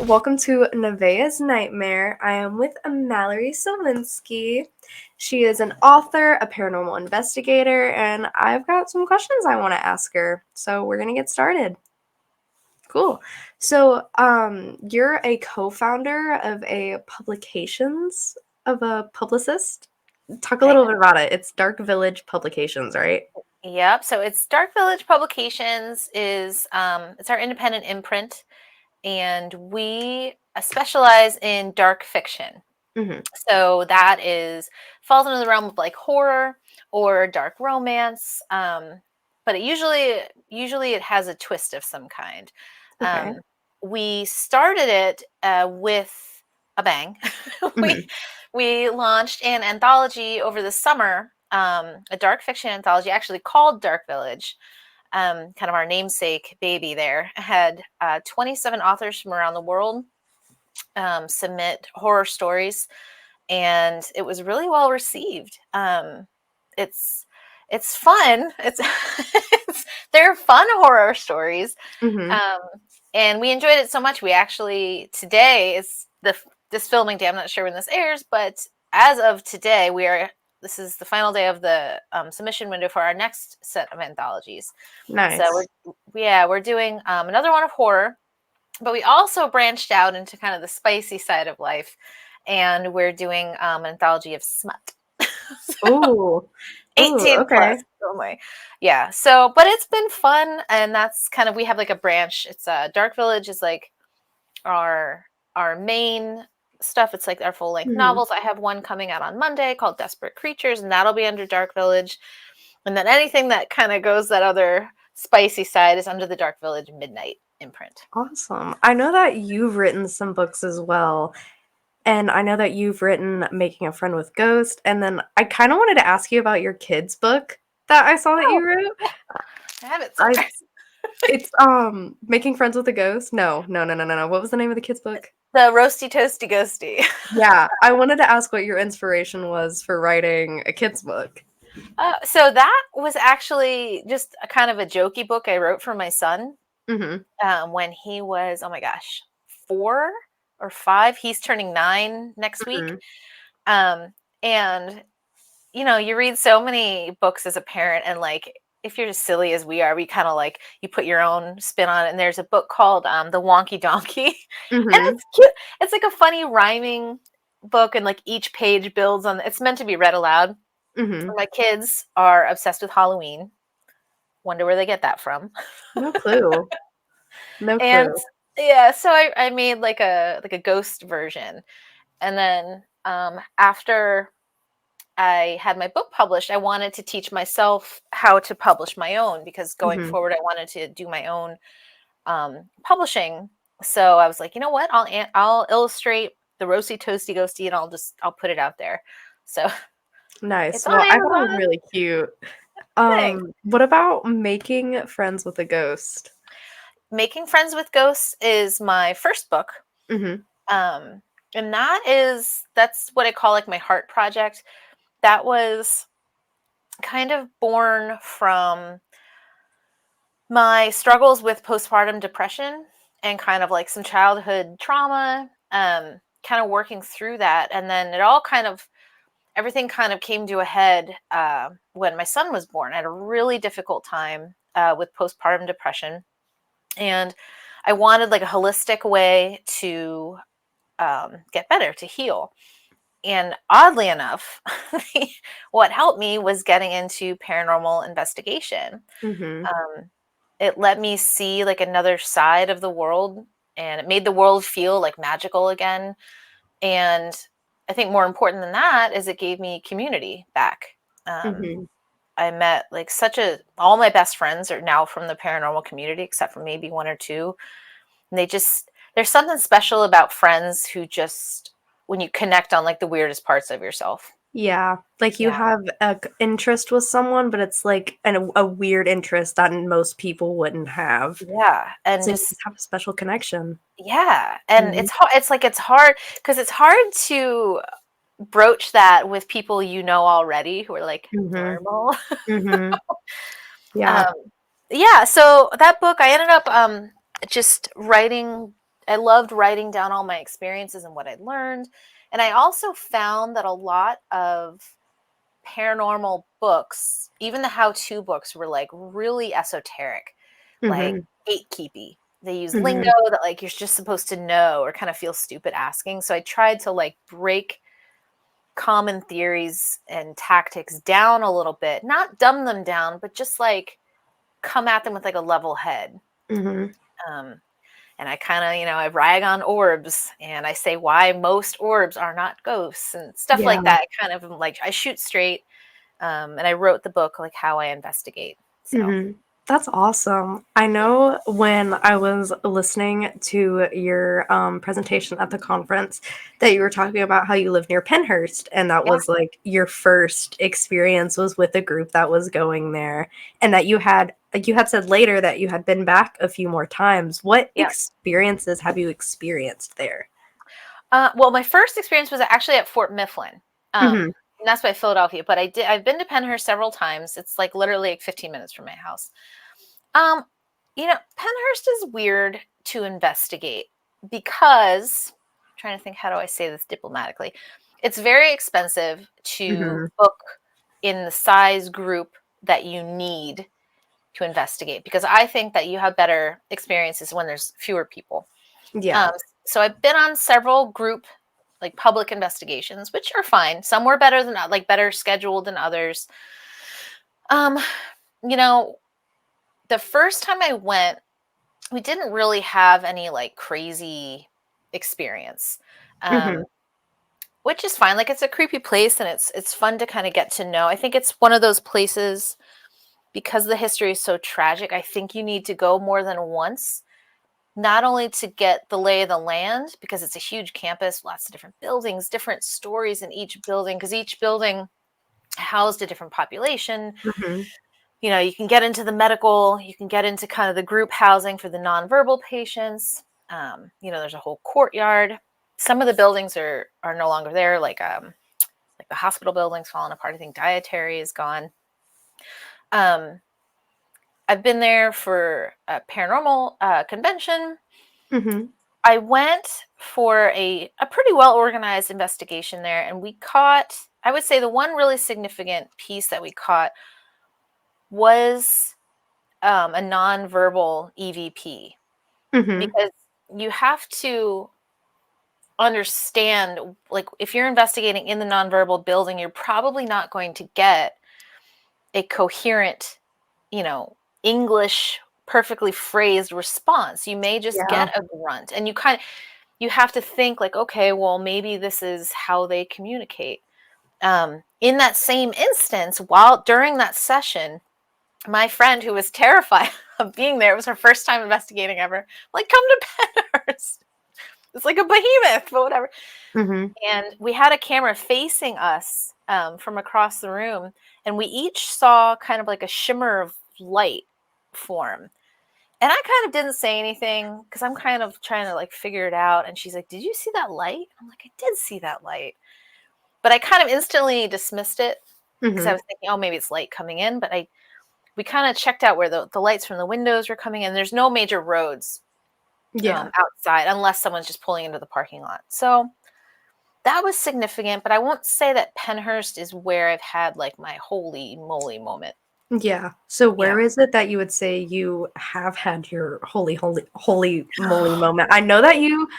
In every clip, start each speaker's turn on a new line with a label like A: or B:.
A: welcome to Nevaeh's Nightmare. I am with Mallory Cywinski. She is an author, a paranormal investigator, and I've got some questions I want to ask her. So we're going to get started. Cool. So, you're a co-founder of a publicist. Talk a little bit about it. It's Dark Village Publications, right?
B: Yep. So it's Dark Village Publications is it's our independent imprint, and we specialize in dark fiction.
A: Mm-hmm.
B: So that falls into the realm of like horror or dark romance, but usually it has a twist of some kind.
A: Okay.
B: We started it with a bang.
A: Mm-hmm.
B: we launched an anthology over the summer, a dark fiction anthology actually called Dark Village. Kind of our namesake baby there. Had 27 authors from around the world submit horror stories, and it was really well received. It's fun. They're fun horror stories.
A: Mm-hmm.
B: And we enjoyed it so much. We actually, today is this filming day. I'm not sure when this airs, but as of today, this is the final day of the submission window for our next set of anthologies.
A: Nice.
B: So we're doing another one of horror, but we also branched out into kind of the spicy side of life, and we're doing an anthology of smut.
A: Ooh.
B: 18
A: okay.
B: plus only. Yeah. So, but it's been fun, and that's kind of, we have like a branch. It's Dark Village is like our main stuff. It's like our full length novels. I have one coming out on Monday called Desperate Creatures, and that'll be under Dark Village. And then anything that kind of goes that other spicy side is under the Dark Village Midnight imprint.
A: Awesome. I know that you've written some books as well. And I know that you've written Making a Friend with Ghost. And then I kind of wanted to ask you about your kids' book that I saw that you wrote.
B: I have it somewhere.
A: It's Making Friends with a Ghost. No. What was the name of the kids' book?
B: The Roasty Toasty Ghosty.
A: Yeah. I wanted to ask what your inspiration was for writing a kids' book.
B: So that was actually just a kind of a jokey book I wrote for my son when he was, oh my gosh, 4 or 5. He's turning 9 next week. And you read so many books as a parent, and like, if you're as silly as we are, we kind of like, you put your own spin on it. And there's a book called The Wonky Donkey. And it's cute. It's like a funny rhyming book, and like each page builds on, it's meant to be read aloud. My kids are obsessed with Halloween. Wonder where they get that from.
A: No clue.
B: And yeah, so I made like a ghost version. And then after I had my book published, I wanted to teach myself how to publish my own, because going forward, I wanted to do my own publishing. So I was like, you know what? I'll illustrate the Roasty Toasty Ghosty, and I'll put it out there. So
A: nice. Well, I thought it was really cute. What about Making Friends with a Ghost?
B: Making Friends with Ghosts is my first book. And that's what I call like my heart project. That was kind of born from my struggles with postpartum depression and kind of like some childhood trauma, kind of working through that. And then everything kind of came to a head when my son was born. I had a really difficult time with postpartum depression. And I wanted like a holistic way to get better, to heal. And oddly enough, what helped me was getting into paranormal investigation. It let me see like another side of the world, and it made the world feel like magical again. And I think more important than that is it gave me community back. I met like all my best friends are now from the paranormal community, except for maybe 1 or 2. And there's something special about friends who just, when you connect on like the weirdest parts of yourself.
A: Yeah. Like you have an interest with someone, but it's like a weird interest that most people wouldn't have.
B: Yeah. And
A: so just have a special connection.
B: Yeah. And it's hard because it's hard to broach that with people already who are like normal.
A: Yeah.
B: So that book, I ended up just writing I loved writing down all my experiences and what I learned. And I also found that a lot of paranormal books, even the how-to books, were like really esoteric, like
A: Mhm.
B: gatekeepy. They use lingo
A: Mhm.
B: that like you're just supposed to know or kind of feel stupid asking. So I tried to like break common theories and tactics down a little bit, not dumb them down, but just like come at them with like a level head.
A: Mhm.
B: Um, and I kind of, I rag on orbs and I say why most orbs are not ghosts and stuff
A: Yeah.
B: like that. I kind of like, I shoot straight. And I wrote the book, like how I investigate. So,
A: Mhm. That's awesome. I know when I was listening to your presentation at the conference that you were talking about how you live near Penhurst, and that
B: yeah,
A: was like your first experience was with a group that was going there, and that you had said later that you had been back a few more times. What
B: yeah.
A: experiences have you experienced there?
B: Well, my first experience was actually at Fort Mifflin.
A: Mhm.
B: And that's by Philadelphia, but I've been to Penhurst several times. It's like literally like 15 minutes from my house. Um, Penhurst is weird to investigate because I'm trying to think, how do I say this diplomatically? It's very expensive to
A: Mhm.
B: book in the size group that you need to investigate because I think that you have better experiences when there's fewer people.
A: Yeah.
B: Um, so I've been on several group like public investigations, which are fine. Some were better than like better scheduled than others. Um, you know, the first time I went, we didn't really have any like crazy experience.
A: Mhm.
B: Um, which is fine. Like it's a creepy place and it's fun to kind of get to know. I think it's one of those places because the history is so tragic. I think you need to go more than once, not only to get the lay of the land because it's a huge campus, lots of different buildings, different stories in each building because each building housed a different population.
A: Mhm.
B: You can get into the medical, you can get into kind of the group housing for the nonverbal patients. There's a whole courtyard. Some of the buildings are no longer there, like the hospital building's fallen apart. I think dietary is gone. Um, I've been there for a paranormal convention.
A: Mhm.
B: I went for a pretty well organized investigation there, and we caught, I would say, the one really significant piece that we caught was a nonverbal EVP
A: Mhm.
B: because you have to understand, like, if you're investigating in the nonverbal building, you're probably not going to get a coherent, you know, English perfectly phrased response. You may just
A: Yeah.
B: get a grunt, and you have to think like, okay, well, maybe this is how they communicate. In that same instance, while during that session, my friend who was terrified of being there, it was her first time investigating ever, like, come to Penhurst. It's like a behemoth, but whatever.
A: Mhm.
B: And we had a camera facing us from across the room, and we each saw kind of like a shimmer of light form. And I kind of didn't say anything because I'm kind of trying to like figure it out. And she's like, "Did you see that light?" I'm like, "I did see that light." But I kind of instantly dismissed it because I
A: Mhm.
B: was thinking, oh, maybe it's light coming in. But we kind of checked out where the lights from the windows were coming in. There's no major roads
A: Yeah.
B: outside unless someone's just pulling into the parking lot. So that was significant, but I won't say that Penhurst is where I've had like my holy moly moment.
A: Yeah. So
B: Yeah.
A: where is it that you would say you have had your holy moly moment? I know that you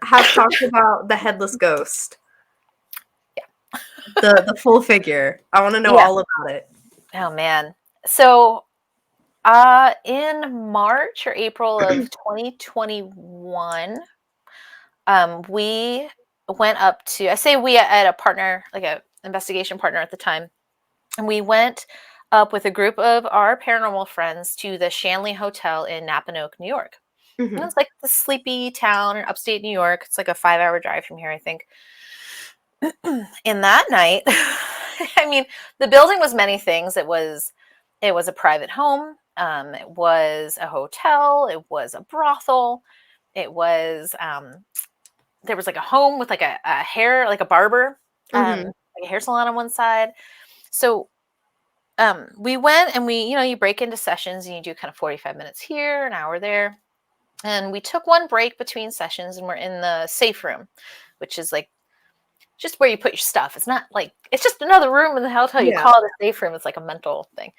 A: have talked about the headless ghost, the full figure. I want to know
B: Yeah.
A: all about it.
B: Oh man. So in March or April of 2021, we went up to, I say we, I had a partner, like a investigation partner at the time, and we went up with a group of our paranormal friends to the Shanley Hotel in Napanoke, New York. And
A: Mhm.
B: it's like the sleepy town in upstate New York. It's like a 5-hour drive from here, I think. And that night, I mean, the building was many things. It was a private home. It was a hotel. It was a brothel. It was there was like a home with like a hair, like a barber,
A: Mhm.
B: like a hair salon on one side. So we went and you break into sessions and you do kind of 45 minutes here, an hour there. And we took one break between sessions, and we're in the safe room, which is like just where you put your stuff. It's not like, it's just another room in the hotel. You
A: Yeah.
B: call it a safe room. It's like a mental thing.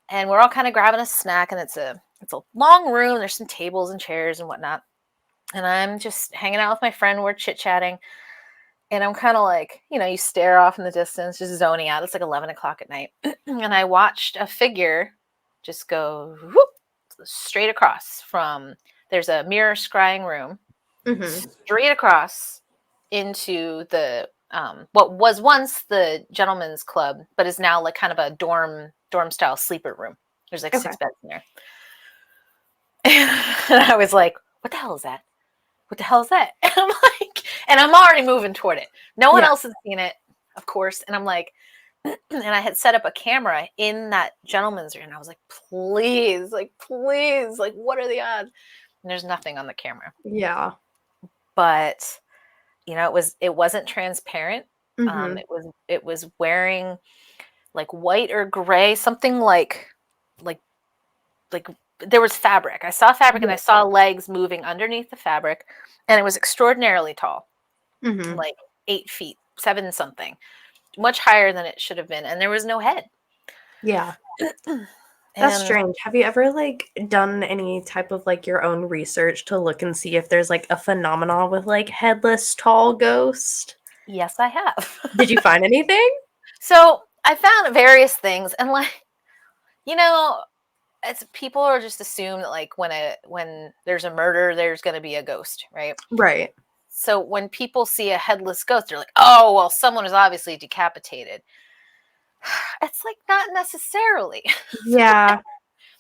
B: And we're all kind of grabbing a snack, and it's a long room. There's some tables and chairs and whatnot. And I'm just hanging out with my friend. We're chit-chatting. And I'm kind of like, you stare off in the distance, just zoning out. It's like 11 o'clock at night. And I watched a figure just go whoop, straight across from, there's a mirror scrying room, straight across into the, what was once the gentleman's club, but is now like kind of a dorm style sleeper room. There's like
A: Okay.
B: 6 beds in there. And I was like, what the hell is that? What the hell is that? And I'm like, and I'm already moving toward it. No one
A: Yeah.
B: else has seen it, of course. And I'm like, and I had set up a camera in that gentleman's room. And I was like, please, like, what are the odds? And there's nothing on the camera.
A: Yeah.
B: But it wasn't transparent.
A: Mm-hmm.
B: It was wearing like white or gray, something like there was fabric. I saw fabric, and I saw legs moving underneath the fabric, and it was extraordinarily tall,
A: Mm-hmm.
B: like 8 feet, 7 something, much higher than it should have been, and there was no head.
A: Yeah. That's
B: And
A: strange. Have you ever like done any type of like your own research to look and see if there's like a phenomenon with like headless tall ghost?
B: yes, I have.
A: Did you find anything?
B: So I found various things, and like, you know, it's people are just assume that like when there's a murder, there's going to be a ghost, right?
A: Right.
B: So when people see a headless ghost, they're like, oh, well, someone is obviously decapitated. It's like not necessarily.
A: Yeah.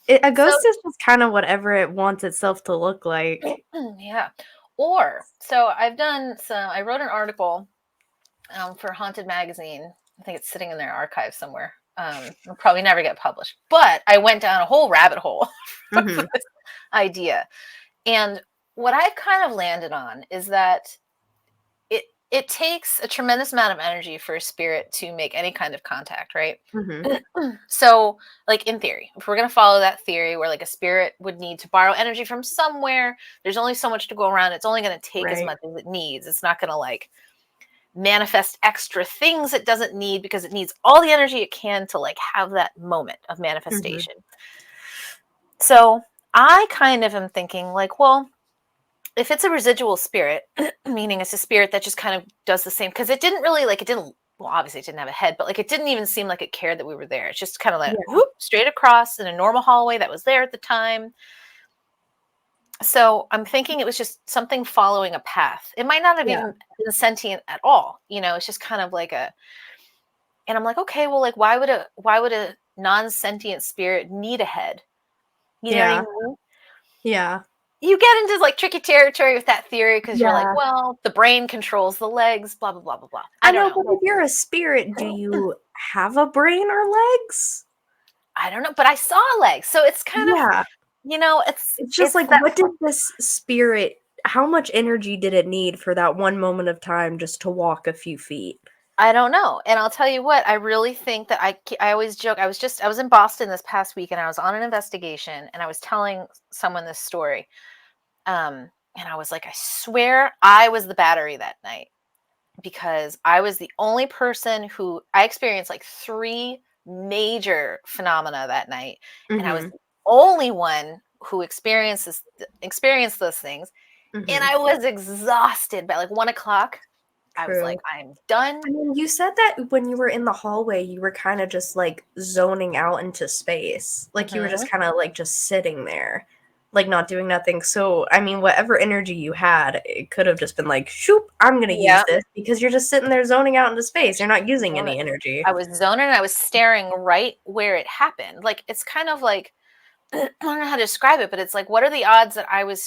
A: A
B: So
A: ghost is just kind of whatever it wants itself to look like.
B: yeah. Or so I wrote an article for Haunted Magazine. I think it's sitting in their archive somewhere. It'll probably never get published. But I went down a whole rabbit hole for
A: Mm-hmm.
B: this idea. And what I've kind of landed on is that it takes a tremendous amount of energy for a spirit to make any kind of contact, right?
A: Mm-hmm.
B: So, like in theory, if we're going to follow that theory where like a spirit would need to borrow energy from somewhere, there's only so much to go around. It's only going to take as
A: Right.
B: much as it needs. It's not going to like manifest extra things it doesn't need because it needs all the energy it can to like have that moment of
A: Mm-hmm.
B: manifestation. So, I kind of am thinking like, well, if it's a residual spirit, meaning it's a spirit that just kind of does the same, because well, obviously it didn't have a head, but like it didn't even seem like it cared that we were there. It's just kind of like
A: Yeah.
B: whoop, straight across in a normal hallway that was there at the time. So I'm thinking it was just something following a path. It might not have
A: Yeah.
B: even been sentient at all. It's just kind of like and I'm like, okay, well, like why would a non-sentient spirit need a head? You know what I
A: Yeah.
B: mean?
A: Yeah.
B: You get into like tricky territory with that theory because you're like,
A: Yeah.
B: well, the brain controls the legs, blah blah blah blah blah.
A: I
B: I don't
A: know, but if
B: know.
A: you're a spirit, do you have a brain or legs?
B: I don't know, but I saw legs, so it's kind of
A: Yeah. It's just
B: it's
A: like,
B: that.
A: what did this spirit, how much energy did it need for that one moment of time just to walk a few feet?
B: I don't know, and I'll tell you what. I really think that I always joke. I was in Boston this past week, and I was on an investigation, and I was telling someone this story, and I was like, I swear I was the battery that night, because I was the only person who I experienced like 3 major phenomena that night, and I was
A: Mhm.
B: the only one who experienced those things, and
A: Mhm.
B: I was exhausted by like 1 o'clock. I was like,
A: True.
B: I'm done.
A: I mean, you said that when you were in the hallway, you were kind of just like zoning out into space. Like you were just
B: Hmm.
A: kind of like just sitting there, like not doing nothing. So, I mean, whatever energy you had, it could have just been like, shoop, I'm going to use
B: Yeah,
A: this because you're just sitting there zoning out into space. You're not using any energy.
B: I was zoning. I was staring right where it happened. Like it's kind of like I don't know how to describe it, but it's like, what are the odds that I was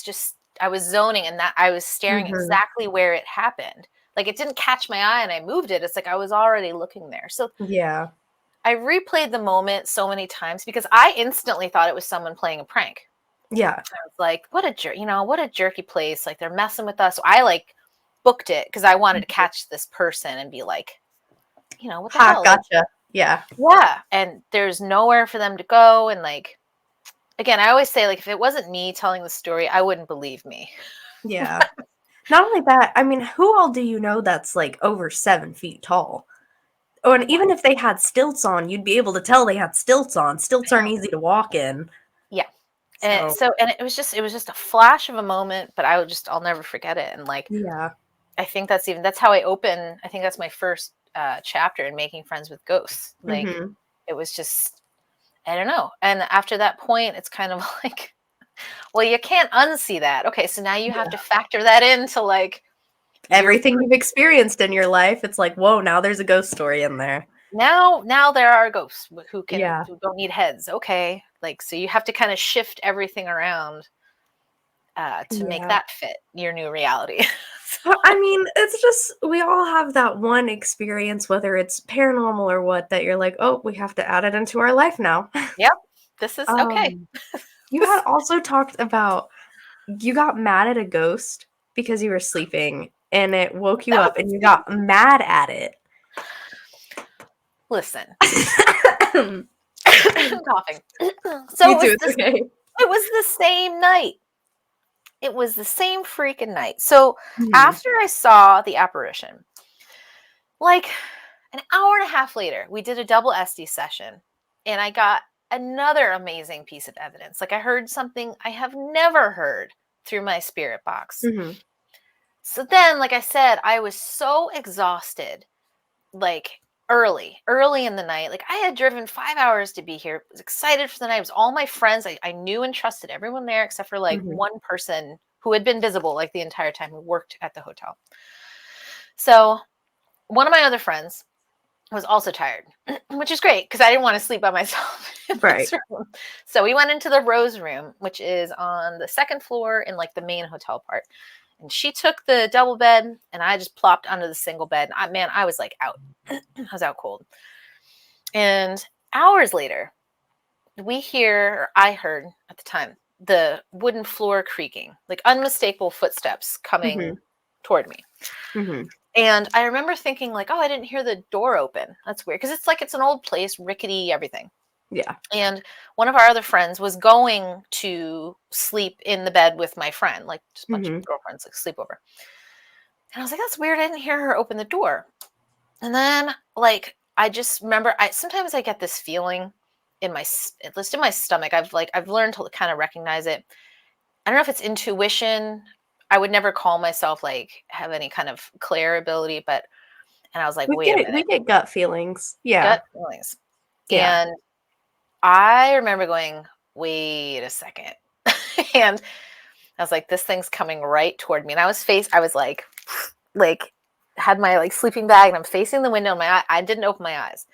B: zoning and that I was staring
A: Mhm.
B: exactly where it happened? Like it didn't catch my eye and I moved it. It's like I was already looking there. So
A: Yeah.
B: I replayed the moment so many times because I instantly thought it was someone playing a prank.
A: Yeah.
B: I was like, what a jerk, what a jerky place. Like they're messing with us. So I like booked it because I wanted to catch this person and be like, what the
A: Ha,
B: hell? Like,
A: gotcha. Yeah.
B: yeah. And there's nowhere for them to go. And like, again, I always say, like, if it wasn't me telling the story, I wouldn't believe me.
A: Yeah. Not only that, I mean, who all do you know that's like over 7 feet tall? Oh, and
B: Yeah,
A: even if they had stilts on, you'd be able to tell they had stilts on. Stilts
B: I
A: aren't
B: know.
A: easy to walk in.
B: Yeah. And
A: So,
B: and it was just a flash of a moment, but I'll never forget it. And like,
A: yeah.
B: I think that's how I open. I think that's my first chapter in making friends with ghosts. Like,
A: Mhm.
B: it was just, I don't know. And after that point, it's kind of like, well, you can't unsee that. Okay, so now you have
A: Yeah.
B: to factor that into like your
A: Everything you've experienced in your life, it's like, whoa, now there's a ghost story in there.
B: now there are ghosts
A: Yeah.
B: who don't need heads. Okay, like, so you have to kind of shift everything around to make
A: Yeah.
B: that fit your new reality.
A: Well, I mean, it's just we all have that one experience, whether it's paranormal or what, that you're like, "Oh, we have to add it into our life now."
B: Yep, this is okay.
A: Um, you had also talked about you got mad at a ghost because you were sleeping and it woke you
B: That
A: up and you got mad at it.
B: Listen,
A: Me
B: I'm coughing. So
A: too, it's okay.
B: it was the same night. It was the same freaking night. So
A: Mhm.
B: after I saw the apparition, like an hour and a half later, we did a double SD session and I got another amazing piece of evidence. Like, I heard something I have never heard through my spirit box.
A: Mhm.
B: So then, like I said, I was so exhausted, like early in the night. Like, I had driven 5 hours to be here, was excited for the night. It was all my friends. I knew and trusted everyone there except for like
A: Mhm.
B: one person who had been visible like the entire time, who worked at the hotel. So one of my other friends was also tired, which is great because I didn't want to sleep by myself in
A: Right.
B: this room. So we went into the Rose Room, which is on the second floor in like the main hotel part. And she took the double bed, and I just plopped onto the single bed. Man, I was like out. I was out cold. And hours later, I heard at the time, the wooden floor creaking, like unmistakable footsteps coming
A: Mhm.
B: toward me.
A: Mhm.
B: And I remember thinking like, oh, I didn't hear the door open. That's weird because it's an old place, rickety, everything.
A: Yeah.
B: And one of our other friends was going to sleep in the bed with my friend, like just a bunch of
A: Mhm.
B: girlfriends, like sleepover. And I was like, that's weird. I didn't hear her open the door. And then, like, I just remember, I sometimes I get this feeling at least in my stomach. I've learned to kind of recognize it. I don't know if it's intuition. I would never call myself like have any kind of clair ability, but and I was like,
A: We
B: wait
A: get
B: a
A: it. We
B: minute,
A: get gut feelings. Yeah.
B: gut feelings.
A: Yeah.
B: And I remember going, wait a second. And I was like, this thing's coming right toward me. And I was like, had my like sleeping bag and I'm facing the window and I didn't open my eyes.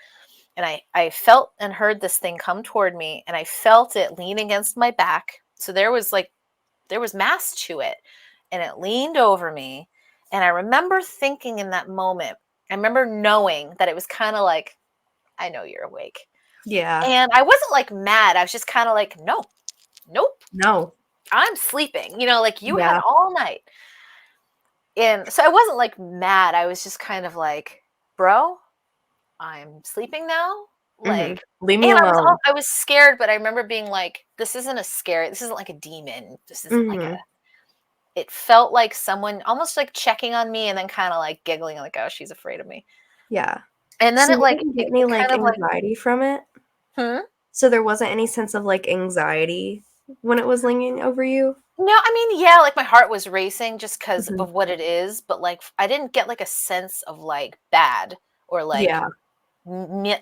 B: And I felt and heard this thing come toward me and I felt it lean against my back. So there was mass to it and it leaned over me. And I remember thinking in that moment, I remember knowing that it was kind of like, I know you're awake.
A: Yeah.
B: And I wasn't like mad. I was just kind of like, no, nope,
A: No.
B: I'm sleeping. You know, like you had
A: Yeah.
B: all night. And so I wasn't like mad. I was just kind of like, bro, I'm sleeping now.
A: Mhm.
B: Like,
A: Leave me
B: and
A: alone.
B: I was scared, but I remember being like, this isn't like a demon. This isn't like
A: Mhm.
B: it felt like someone almost like checking on me and then kind of like giggling, like, oh, she's afraid of me.
A: Yeah.
B: And then
A: So you didn't get any,
B: it
A: like,
B: kind of like,
A: anxiety from it?
B: hmm?
A: So there wasn't any sense of, like, anxiety when it was leaning over you?
B: No, I mean, yeah, like my heart was racing just because
A: Mhm.
B: of what it is, but like I didn't get like a sense of like bad or like
A: Yeah.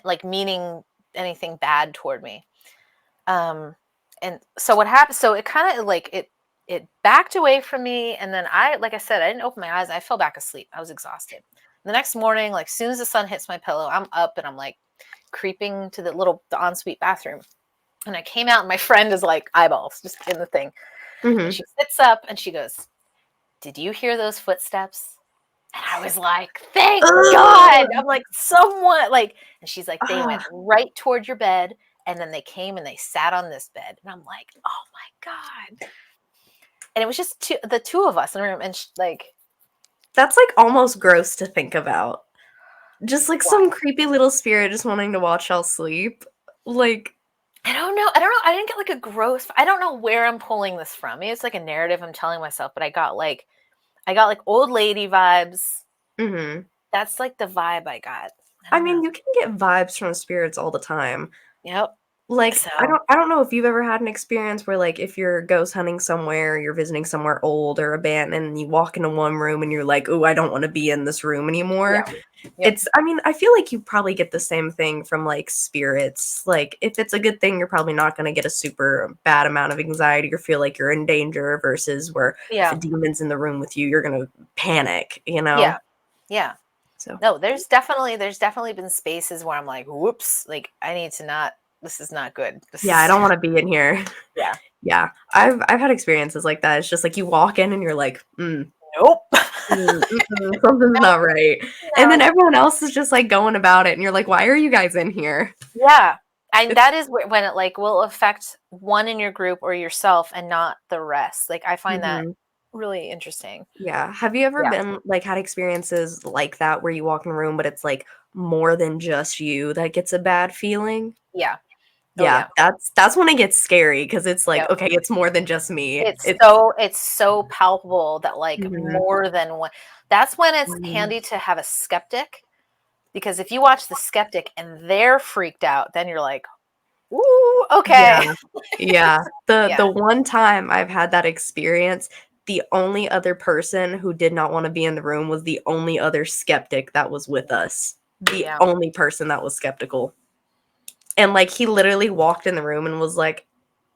B: like meaning anything bad toward me. Um, and so what happened? So it kind of like it backed away from me, and then like I said, I didn't open my eyes. I fell back asleep. I was exhausted. The next morning, like soon as the sun hits my pillow, I'm up and I'm like creeping to the ensuite bathroom. And I came out, and my friend is like eyeballs just in the thing. And
A: Mhm.
B: she sits up and she goes, "Did you hear those footsteps?" And I was like, "Thank God."
A: Ugh!
B: I'm like, "Someone like," and she's like, "They went
A: Ah,
B: right toward your bed and then they came and they sat on this bed." And I'm like, "Oh my God." And it was just the two of us in the room and like,
A: that's, like, almost gross to think about. Just, like,
B: why?
A: some creepy little spirit just wanting to watch y'all sleep. Like,
B: I don't know. I don't know. I didn't get like a gross. I don't know where I'm pulling this from. Maybe it's like a narrative I'm telling myself, but I got like old lady vibes.
A: Mhm.
B: That's like the vibe I got. I
A: I
B: don't
A: mean,
B: know.
A: you can get vibes from spirits all the time.
B: Yep.
A: Like, I
B: So
A: don't I don't know if you've ever had an experience where, like, if you're ghost hunting somewhere, you're visiting somewhere old or abandoned, and you walk into one room and you're like, "Ooh, I don't wanna be in this room anymore."
B: yeah. Yep.
A: I mean, I feel like you probably get the same thing from, like, spirits. Like, if it's a good thing, you're probably not gonna get a super bad amount of anxiety or feel like you're in danger versus where if a
B: Yeah.
A: demon's in the room with you, you're gonna panic, you
B: Yeah.
A: know?
B: Yeah.
A: So,
B: No, there's definitely been spaces where I'm like, whoops, like I need to not. This is not good. This
A: yeah, I
B: is
A: don't wanna be in here.
B: yeah.
A: Yeah, I've had experiences like that. It's just like you walk in and you're like,
B: Nope.
A: something's
B: Nope.
A: not right." And then
B: No.
A: everyone else is just, like, going about it, and you're like, "Why are you guys in here?"
B: Yeah. And
A: It's
B: that is when it like will affect one in your group or yourself and not the rest. Like I find that
A: Mhm.
B: really interesting.
A: Yeah. Have you ever
B: Yeah.
A: been like, had experiences like that where you walk in a room, but it's, like, more than just you that gets a bad feeling?
B: Yeah. Oh
A: Yeah,
B: yeah.
A: that's when it gets scary because it's like,
B: Yep.
A: "Okay, it's more than just me."
B: It's so palpable that like
A: Mhm,
B: more than one. That's when it's
A: mhm.
B: handy to have a skeptic because if you watch the skeptic and they're freaked out, then you're like, ooh,
A: Yeah,
B: okay.
A: yeah. The
B: Yeah.
A: the one time I've had that experience, the only other person who did not wanna be in the room was the only other skeptic that was with us. The
B: Yeah.
A: only person that was skeptical. And, like, he literally walked in the room and was like,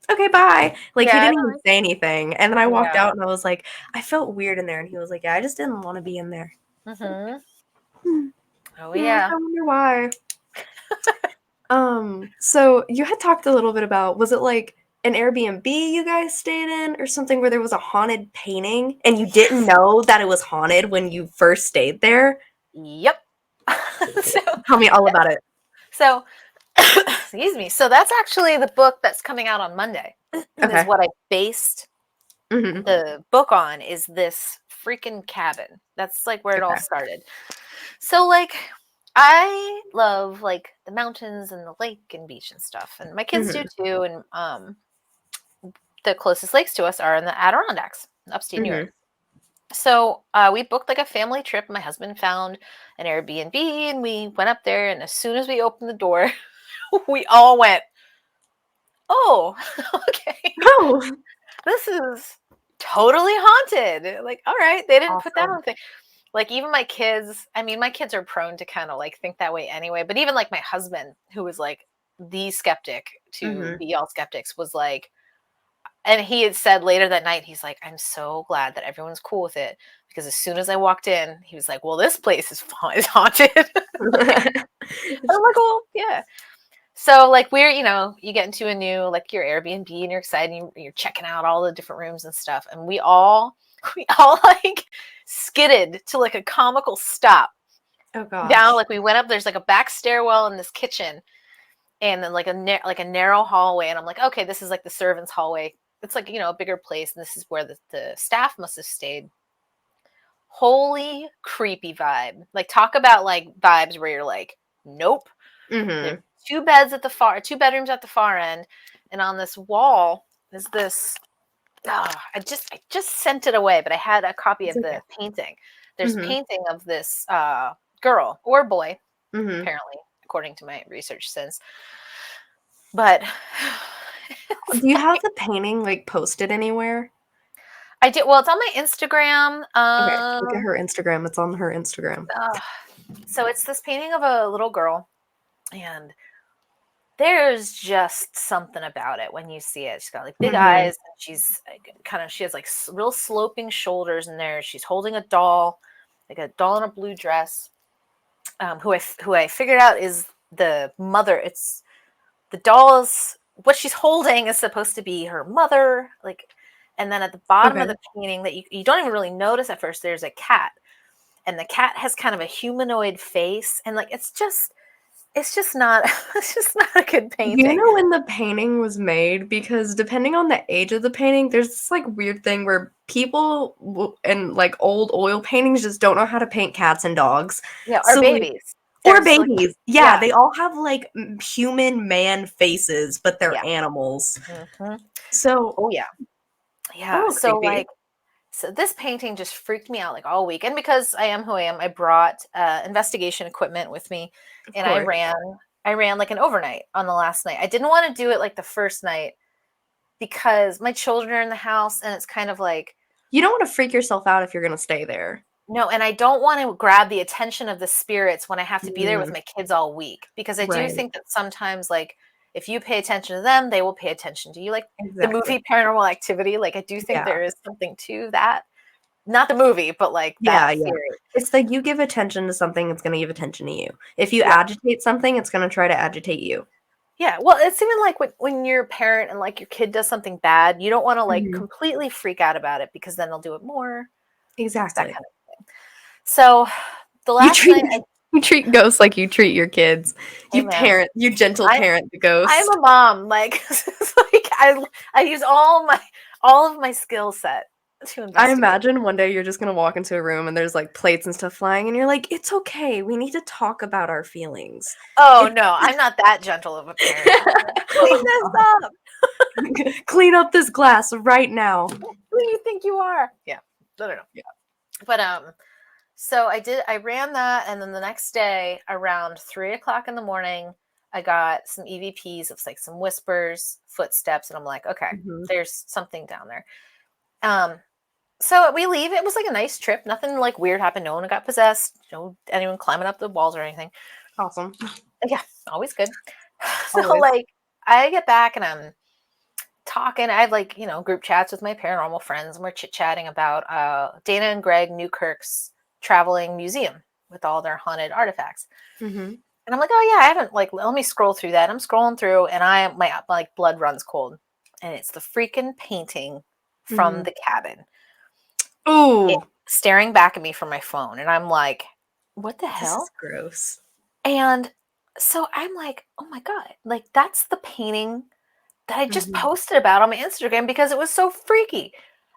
A: "Okay, bye." Like, he
B: Yeah.
A: didn't even say anything, and then I walked
B: Yeah.
A: out and I was like, "I felt weird in there," and he was like, "Yeah, I just didn't wanna be in there."
B: Hmm.
A: Hmm,
B: Oh
A: yeah,
B: yeah.
A: I wonder why. So you had talked a little bit about was it, like, an Airbnb you guys stayed in or something where there was a haunted painting and you didn't
B: Yes.
A: know that it was haunted when you first stayed there?
B: Yep. so
A: Tell me all about it.
B: so excuse me. So that's actually the book that's coming out on Monday. Is
A: Okay.
B: what I based
A: Mhm.
B: the book on is this freaking cabin. That's like where it all
A: Okay.
B: started. So like I love like the mountains and the lake and beach and stuff, and my kids do
A: Mhm.
B: too. And the closest lakes to us are in the Adirondacks, upstate New York.
A: Mhm.
B: So we booked like a family trip. My husband found an Airbnb, and we went up there. And as soon as we opened the door, we all went, "Oh, okay,
A: Oh,
B: this is totally haunted." Like, all right, they didn't put that
A: awesome.
B: on thing. Like even my kids, I mean, my kids are prone to kind of like think that way anyway. But even like my husband, who was like the skeptic to
A: Mhm.
B: be all skeptics, was like, and he had said later that night, he's like, "I'm so glad that everyone's cool with it because as soon as I walked in, he was like, well, this place is haunted." I'm like, well, yeah. So like you get into a new like your Airbnb and you're excited and you're checking out all the different rooms and stuff, and we all we all like skidded to like a comical stop
A: Oh
B: down.
A: gosh.
B: Like we went up. There's like a back stairwell in this kitchen, and then like a narrow hallway. And I'm like, okay, this is like the servants' hallway. It's like a bigger place, and this is where the staff must have stayed. Holy creepy vibe! Like talk about like vibes where you're like, nope. There's
A: Mhm.
B: two bedrooms at the far end, and on this wall is this. I just sent it away, but I had a copy
A: It's
B: of
A: okay.
B: the painting. There's
A: Mhm.
B: painting of this girl or boy,
A: Mhm.
B: apparently, according to my research since. But it's
A: Do you have
B: like
A: the painting, like, posted anywhere?
B: I did. Well, it's on my Instagram.
A: Okay, look at her Instagram, it's on her Instagram.
B: Uh, so it's this painting of a little girl, and there's just something about it when you see it. She's got like big
A: Mhm.
B: eyes, and she has like real sloping shoulders in there. She's holding a doll, like a doll in a blue dress, who I figured out is the mother. It's the doll's what she's holding is supposed to be her mother, like, and then at the bottom of
A: Okay.
B: the painting that you don't even really notice at first, there's a cat, and the cat has kind of a humanoid face, and like it's just not it's just not a good
A: Do you
B: painting.
A: know when the painting was made? Because depending on the age of the painting, there's this, like, weird thing where people w and, like, old oil paintings just don't know how to paint cats and dogs.
B: Yeah, our
A: So, like
B: babies.
A: Or
B: There's like,
A: babies. Yeah,
B: yeah,
A: they all have like human man faces, but they're
B: yeah.
A: animals.
B: Hmm.
A: So,
B: Oh yeah,
A: a
B: yeah.
A: little
B: So like,
A: creepy.
B: so this painting just freaked me out like all week, and because I am who I am, I brought investigation equipment with me,
A: Of
B: and
A: course.
B: I ran like an overnight on the last night. I didn't want to do it like the first night because my children are in the house, and it's kind of like,
A: You don't want to freak yourself out if you're going to stay there.
B: no, and I don't want to grab the attention of the spirits when I have to be there with
A: Mm,
B: my kids all week, because I do
A: right.
B: think that sometimes, like, if you pay attention to them, they will pay attention to you. Like the
A: Exactly.
B: movie Paranormal Activity, like I do think
A: Yeah.
B: there is something to that. Not the movie, but like
A: Yeah,
B: that
A: yeah.
B: theory.
A: It's like you give attention to something, it's going to give attention to you. If you
B: Yeah.
A: agitate something, it's going to try to agitate you.
B: Yeah. Well, it's even like when you're a parent and like your kid does something bad, you don't want to like
A: Mhm.
B: completely freak out about it because then they'll do it more. It's that
A: Exactly.
B: kind of thing. So the
A: You
B: last
A: treat
B: night,
A: you treat ghosts like you treat your kids.
B: hey man,
A: You gentle
B: I
A: parent the
B: I'm
A: ghost.
B: a mom. Like, it's like I use all of my skill set to
A: I
B: investigate.
A: imagine one day you're just gonna walk into a room and there's like plates and stuff flying, and you're like, "It's okay. We need to talk about our feelings."
B: Oh
A: It
B: no, I'm not that gentle of a parent. I'm like, clean
A: Oh,
B: this
A: God.
B: up.
A: Clean up this glass right now.
B: Who do you think you are? Yeah, I don't know.
A: Yeah.
B: But so I ran that, and then the next day around 3 o'clock in the morning, I got some EVPs of like some whispers, footsteps, and I'm like, okay,
A: Mhm.
B: there's something down there. Um, so we leave. It was like a nice trip. Nothing like weird happened. No one got possessed. No anyone climbing up the walls or anything.
A: Awesome.
B: Yeah, always good. So
A: Always.
B: like I get back and I'm talking. I have like, group chats with my paranormal friends, and we're chit-chatting about Dana and Greg Newkirk's traveling museum with all their haunted artifacts.
A: Mhm.
B: And I'm like, oh yeah, I haven't like let me scroll through that. I'm scrolling through and my like blood runs cold. And it's the freaking painting from
A: Mhm.
B: the cabin. It
A: Ooh,
B: staring back at me from my phone. And I'm like, what the
A: this is
B: hell?
A: gross.
B: And so I'm like, oh my God, like that's the painting that I just
A: Mhm.
B: posted about on my Instagram because it was so freaky.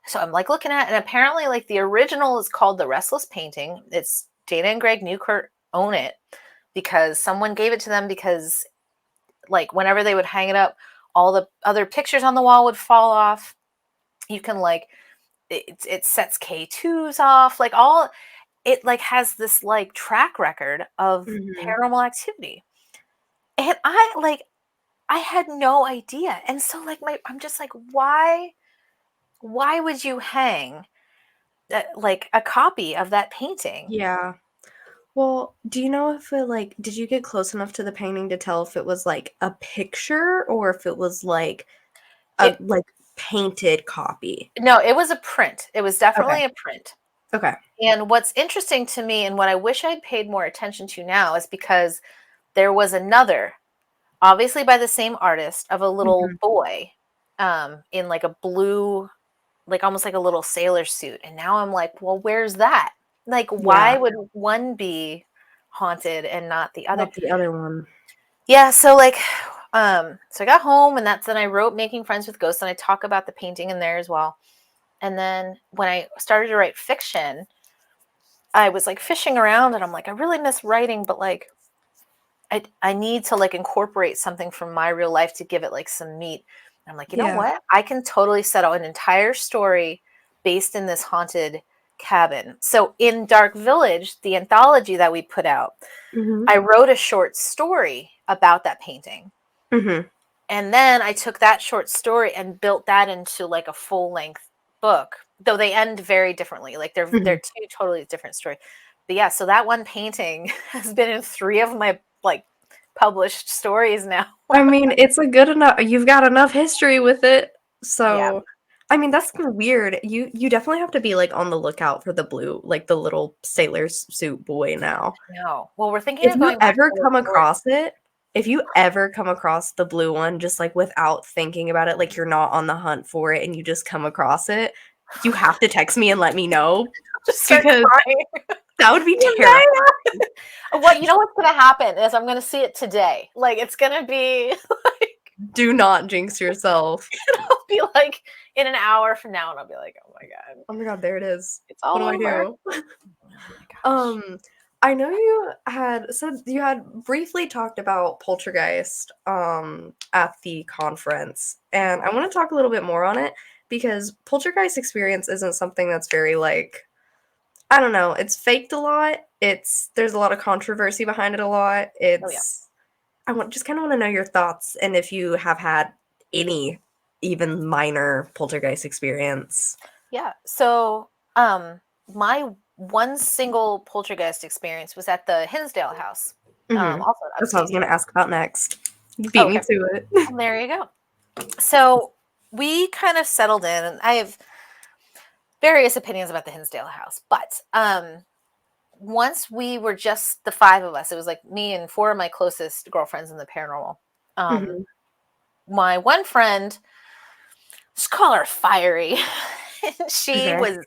B: So I'm like looking at it, and apparently, like the original is called The Restless Painting. It's Dana and Greg Newkirk own it because someone gave it to them because, like, whenever they would hang it up, all the other pictures on the wall would fall off. You can, like, it sets K2s off, like, all it, like, has this, like, track record of
A: Mhm.
B: paranormal activity. And I had no idea. And so, like, I'm just like, why would you hang like a copy of that painting?
A: Yeah. Well, do you know if it like did you get close enough to the painting to tell if it was like a picture or if it was like a
B: It
A: like painted copy?
B: No, it was a print. It was
A: Okay.
B: definitely a print.
A: Okay.
B: And what's interesting to me and what I wish I'd paid more attention to now is because there was another, obviously by the same artist, of a little
A: Mhm.
B: boy in like a blue, like almost like a little sailor suit. And now I'm like, well, where's that? Like,
A: Yeah,
B: why would one be haunted and not the other?
A: not the other one.
B: Yeah, so like so I got home, and that's then I wrote Making Friends with Ghosts, and I talk about the painting in there as well. And then when I started to write fiction, I was like fishing around, and I'm like, I really miss writing, but like I need to like incorporate something from my real life to give it like some meat. And I'm like, you know
A: Yeah.
B: what? I can totally set out an entire story based in this haunted cabin. So in Dark Village, the anthology that we put out,
A: Mhm.
B: I wrote a short story about that painting.
A: Mhm.
B: And then I took that short story and built that into like a full length book, though they end very differently. Like they're
A: Mhm.
B: two totally different stories. But yeah, so that one painting has been in three of my like published stories now.
A: I mean, it's a good enough you've got enough history with it.
B: Yeah.
A: So, I mean, that's kinda weird. You definitely have to be, like, on the lookout for the blue like, the little sailor suit boy now.
B: No. Well, we're thinking
A: If
B: of
A: you
B: going back
A: ever
B: to those
A: come
B: stories.
A: across it if you ever come across the blue one, just, like, without thinking about it, like, you're not on the hunt for it and you just come across it, you have to text me and let me know
B: Just start
A: because
B: crying.
A: that would be terrifying.
B: Nevaeh! What, you know what's gonna happen is I'm gonna see it today. Like it's gonna be
A: Do not jinx yourself.
B: it'll be like in an hour from now, and I'll be like, oh my God,
A: Oh my god, there it is.
B: it's
A: What
B: all
A: do I
B: over.
A: do?
B: Oh my gosh.
A: Um, I know you had briefly talked about Poltergeist at the conference, and I want to talk a little bit more on it because Poltergeist experience isn't something that's very like, I don't know, it's faked a lot. There's a lot of controversy behind it a lot.
B: Oh yeah.
A: Just kind of want to know your thoughts and if you have had any even minor Poltergeist experience.
B: Yeah. So, my one single poltergeist experience was at the Hinsdale house,
A: Mhm.
B: also in
A: That's what I was
B: upstate New
A: gonna
B: York.
A: ask about next. You
B: Oh,
A: beat me
B: okay.
A: to it.
B: Well, there you go. So we kind of settled in, and I have various opinions about the Hinsdale house, but once we were just the five of us, it was like me and four of my closest girlfriends in the paranormal. Um,
A: Mhm.
B: my one friend, let's call her Fiery. She
A: Okay.
B: was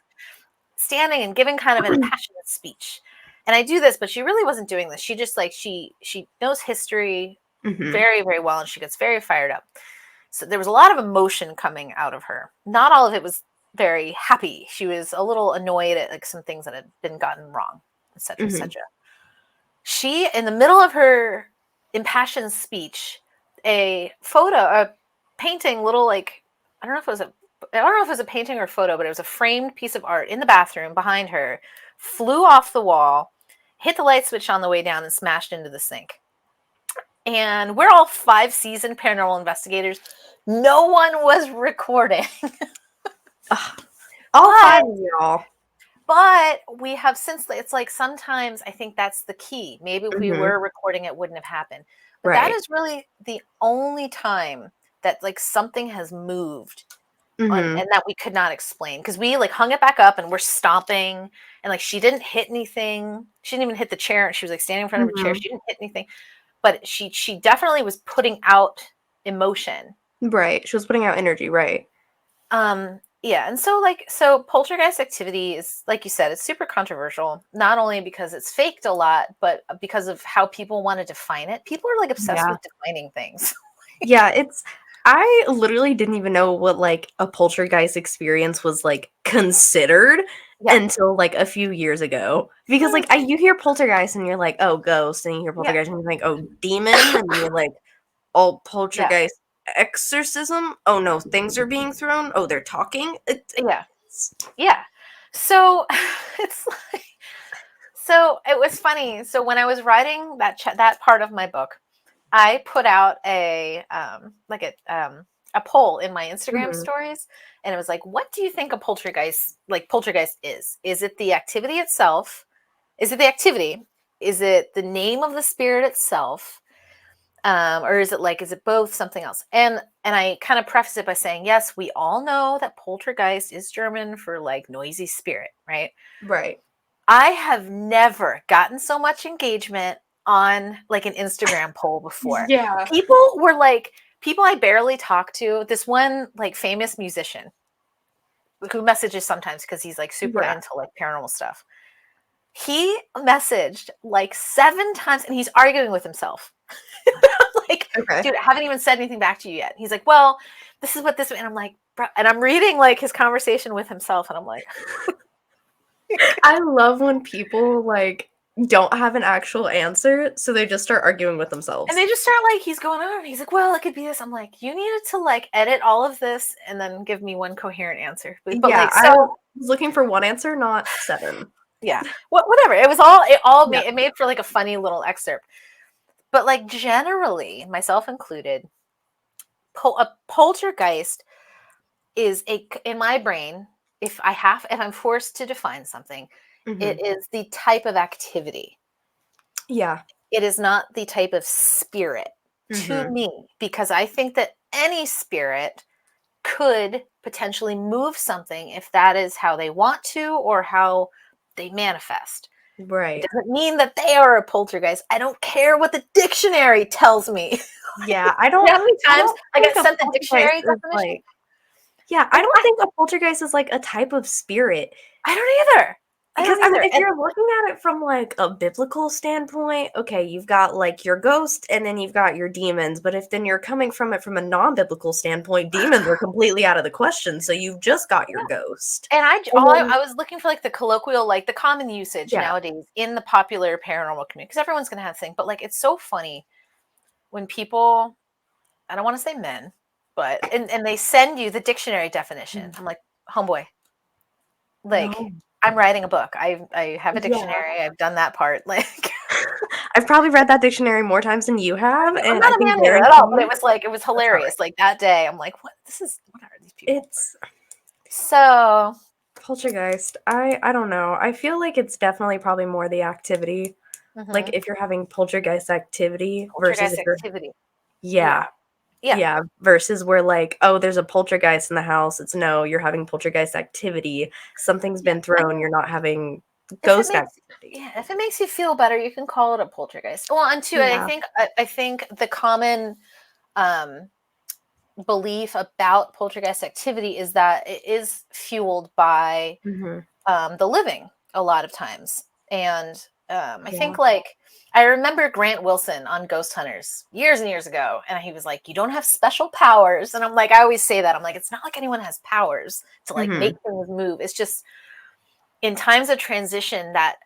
B: standing and giving kind of an impassioned speech. And I do this, but she really wasn't doing this. She just like she knows history
A: Mhm.
B: very, very well, and she gets very fired up. So there was a lot of emotion coming out of her. Not all of it was very happy. She was a little annoyed at like some things that had been gotten wrong, etc.,
A: Mhm.
B: etc. She, in the middle of her impassioned speech, a painting, little like I don't know if it was a painting or a photo, but it was a framed piece of art in the bathroom behind her, flew off the wall, hit the light switch on the way down, and smashed into the sink. And we're all 5 seasoned paranormal investigators. No one was recording.
A: Ugh. All
B: but
A: five of y'all.
B: but we have since it's like sometimes I think that's the key. Maybe if we
A: Mhm.
B: were recording it wouldn't have happened. But that
A: Right.
B: is really the only time that like something has moved on
A: Mhm.
B: and that we could not explain because we like hung it back up and we're stomping and like she didn't hit anything. She didn't even hit the chair. She was like standing in front of a chair.
A: Mhm.
B: She didn't hit anything, but she definitely was putting out emotion.
A: Right. She was putting out energy, right.
B: Yeah, and so poltergeist activity is like you said, it's super controversial, not only because it's faked a lot, but because of how people want to define it. People are like obsessed
A: Yeah.
B: with defining things.
A: Yeah, I literally didn't even know what, like, a poltergeist experience was, like, considered
B: Yeah.
A: until, like, a few years ago. Because,
B: No,
A: like,
B: it's
A: you hear poltergeist and you're like, "Oh, ghost," and you hear
B: yeah.
A: poltergeist and you're like, "Oh, demon," and you're like, "Oh,
B: Yeah.
A: poltergeist exorcism? Oh, no, things are being thrown? Oh, they're talking?"
B: Yeah. Yeah. So it's like so it was funny. So when I was writing that part of my book, I put out a poll in my Instagram
A: Mhm.
B: stories, and it was like, "What do you think a poltergeist is? Is it the activity itself? Is it the activity? Is it the name of the spirit itself? Or is it both something else?" And I kind of preface it by saying, yes, we all know that poltergeist is German for like noisy spirit, right?
A: Right.
B: I have never gotten so much engagement on like an Instagram poll before.
A: Yeah.
B: People were like, people I barely talk to. This one like famous musician who messages sometimes because he's like super
A: Yeah.
B: into like paranormal stuff. He messaged like 7 times and he's arguing with himself. Like,
A: Okay.
B: dude, I haven't even said anything back to you yet. He's like, well, this is what this, and I'm like, bro, and I'm reading like his conversation with himself, and I'm like,
A: I love when people, like, don't have an actual answer, so they just start arguing with
B: and
A: themselves.
B: they just start like, he's going on, and he's like, well, it could be this. I'm like, you needed to like edit all of this and then give me one coherent answer. But
A: Yeah,
B: like,
A: I
B: so
A: was looking for one answer, not 7.
B: yeah, whatever. It all
A: Yeah.
B: made for like a funny little excerpt. But like generally, myself included, a poltergeist is a in my brain. If I'm forced to define something, it
A: Mhm.
B: is the type of activity.
A: Yeah.
B: It is not the type of spirit to
A: Mhm.
B: me because I think that any spirit could potentially move something if that is how they want to or how they manifest. It
A: Right.
B: doesn't mean that they are a poltergeist. I don't care what the dictionary tells me.
A: Yeah,
B: You know how many
A: I
B: times
A: don't
B: I
A: think
B: got
A: a
B: sent the
A: poltergeist
B: dictionary
A: is
B: definition?
A: like, yeah,
B: I
A: I
B: know
A: don't think a poltergeist is like a type of spirit.
B: I don't either. I
A: Because
B: don't
A: I mean,
B: either.
A: if you're looking at it from like a biblical standpoint, okay, you've got like your ghost and then you've got your demons. But if then you're coming from it from a non-biblical standpoint, demons are completely out of the question. So you've just got your ghost.
B: And
A: And then,
B: I was looking for like the colloquial, like the common usage
A: yeah.
B: nowadays in the popular paranormal community, because everyone's gonna have a thing. But like, it's so funny when people, I don't want to say men, but and they send you the dictionary definition. I'm like, homeboy, like
A: No.
B: I'm writing a book. I have a
A: Yeah.
B: dictionary. I've done that part. Like
A: I've probably read that dictionary more times than you have,
B: I'm
A: and I
B: not a
A: can
B: man hater at all, but
A: guarantee
B: it was like it was
A: that's not
B: hilarious.
A: right.
B: Like that day, I'm like, what are these people?
A: It's
B: So
A: poltergeist. I don't know. I feel like it's definitely probably more the activity. Like
B: mhm.
A: if you're having poltergeist activity versus
B: Poltergeist
A: if you're
B: activity.
A: yeah.
B: Yeah. Yeah.
A: Yeah, versus where like, oh, there's a poltergeist in the house. It's no, you're having poltergeist activity. Something's
B: Yeah.
A: been
B: I
A: thrown.
B: mean,
A: You're not having
B: if it
A: ghost
B: makes
A: activity.
B: yeah, if it makes you feel better, you can call it a poltergeist. Well, and two,
A: Yeah.
B: I think the common um belief about poltergeist activity is that it is fueled by
A: Mhm.
B: the living a lot of times. And I
A: Yeah.
B: think like I remember Grant Wilson on Ghost Hunters years and years ago, and he was like, "You don't have special powers," and I'm like, I always say that. I'm like, it's not like anyone has powers to like make
A: Mhm.
B: things move. It's just in times of transition that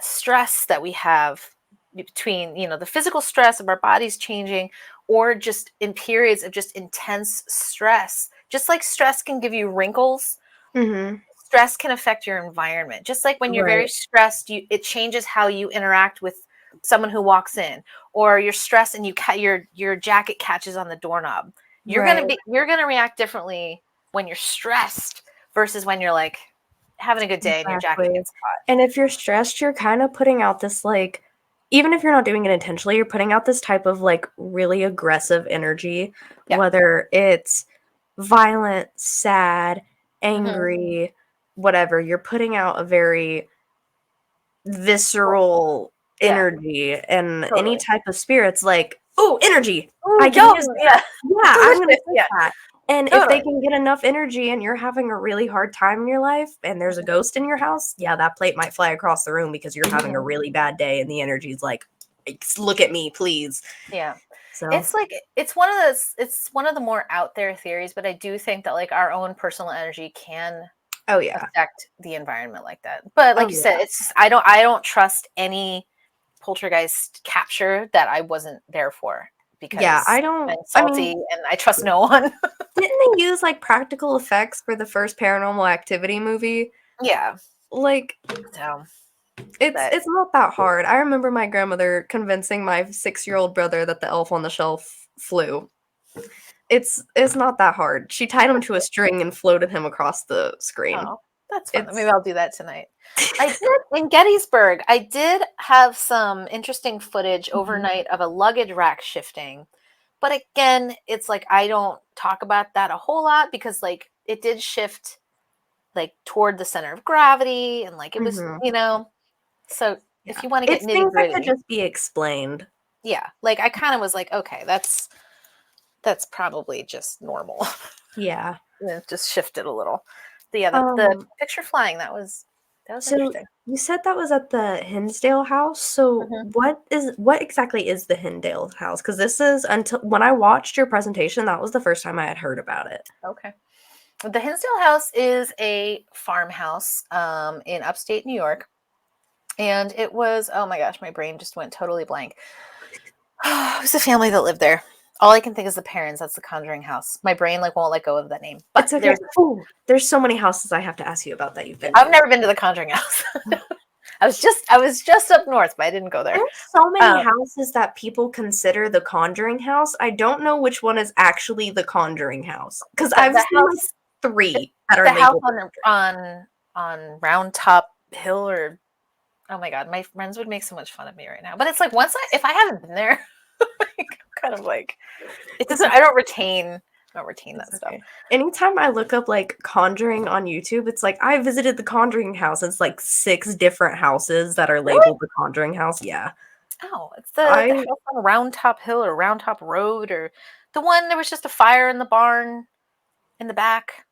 B: stress that we have between the physical stress of our bodies changing or just in periods of just intense stress, just like stress can give you wrinkles,
A: Mhm.
B: stress can affect your environment. Just like when you're very
A: Right.
B: stressed, it changes how you interact with someone who walks in, or you're stressed and your jacket catches on the doorknob.
A: Right.
B: You're gonna react differently when you're stressed versus when you're like having a good day and your jacket
A: Exactly.
B: gets caught.
A: And if you're stressed, you're kind of putting out this like even if you're not doing it intentionally, you're putting out this type of like really aggressive energy,
B: Yeah.
A: whether it's violent, sad,
B: Mm-hmm.
A: angry, whatever. You're putting out a very visceral
B: Yeah.
A: energy and any
B: Totally.
A: type of spirits like, "Oh, energy.
B: Oh,
A: I can
B: yum.
A: use that.
B: Yeah.
A: Yeah, I'm gonna
B: Delicious.
A: take
B: Yeah.
A: that." And if they
B: Totally.
A: can get enough energy and you're having a really hard time in your life and there's a
B: Mhm.
A: ghost in your house, yeah, that plate might fly across the room because you're having a
B: Mhm.
A: really bad day and the energy's like, "Look at me, please."
B: Yeah.
A: So,
B: It's like it's one of the more out there theories, but I do think that like our own personal energy can
A: oh yeah.
B: affect the environment like that. But
A: Oh
B: like you said,
A: yeah.
B: it's just, I don't trust any poltergeist capture that I wasn't there for
A: Yeah,
B: because I'm
A: I mean,
B: salty and I trust no one.
A: didn't they use like practical effects for the first Paranormal Activity movie?
B: Yeah.
A: Like
B: So, but
A: it's not that hard. I remember my grandmother convincing my 6-year-old brother that the elf on the shelf flew. It's not that hard. She tied him to a string and floated him across the screen.
B: oh, that's fun. Maybe
A: It's
B: I'll do that tonight. I did in Gettysburg. I did have some interesting footage
A: Mhm,
B: overnight of a luggage rack shifting. But again, it's like I don't talk about that a whole lot because like it did shift like toward the center of gravity and like it was,
A: mhm,
B: so if
A: yeah.
B: you want to get
A: It's things that could
B: nitty-gritty,
A: just be explained.
B: yeah, like I kind of was like, okay, that's probably just normal.
A: Yeah.
B: And it just shifted a little. But yeah, the
A: Um,
B: picture flying, that was
A: so
B: interesting.
A: you said that was at the Hinsdale house. So
B: Mhm.
A: what exactly is the Hinsdale house? Because this is until when I watched your presentation, that was the first time I had heard about it.
B: Okay. The Hinsdale House is a farmhouse in upstate New York. And it was, oh my gosh, my brain just went totally blank. It was a family that lived there. All I can think is the parents. That's the Conjuring House. My brain like won't let go of that name. But
A: It's okay. Oh, there's so many houses I have to ask you about that you've been
B: I've
A: to.
B: never been to the Conjuring House. I was just up north, but I didn't go there.
A: There's so many
B: Um,
A: houses that people consider the Conjuring house. I don't know which one is actually the Conjuring house because I've
B: the
A: seen like
B: house,
A: 3 that are
B: the house
A: labeled.
B: on Round Top Hill, or oh my god, my friends would make so much fun of me right now. But it's like if I haven't been there, like, I'm kind of like it
A: It's
B: doesn't. I don't retain
A: it's
B: that stuff.
A: okay. Anytime I look up like Conjuring on YouTube, it's like I visited the Conjuring house. It's like 6 different houses that are
B: Really?
A: labeled the Conjuring house. Yeah.
B: Oh, it's the
A: I
B: house on Round Top Hill or Round Top Road, or the one there was just a fire in the barn in the back.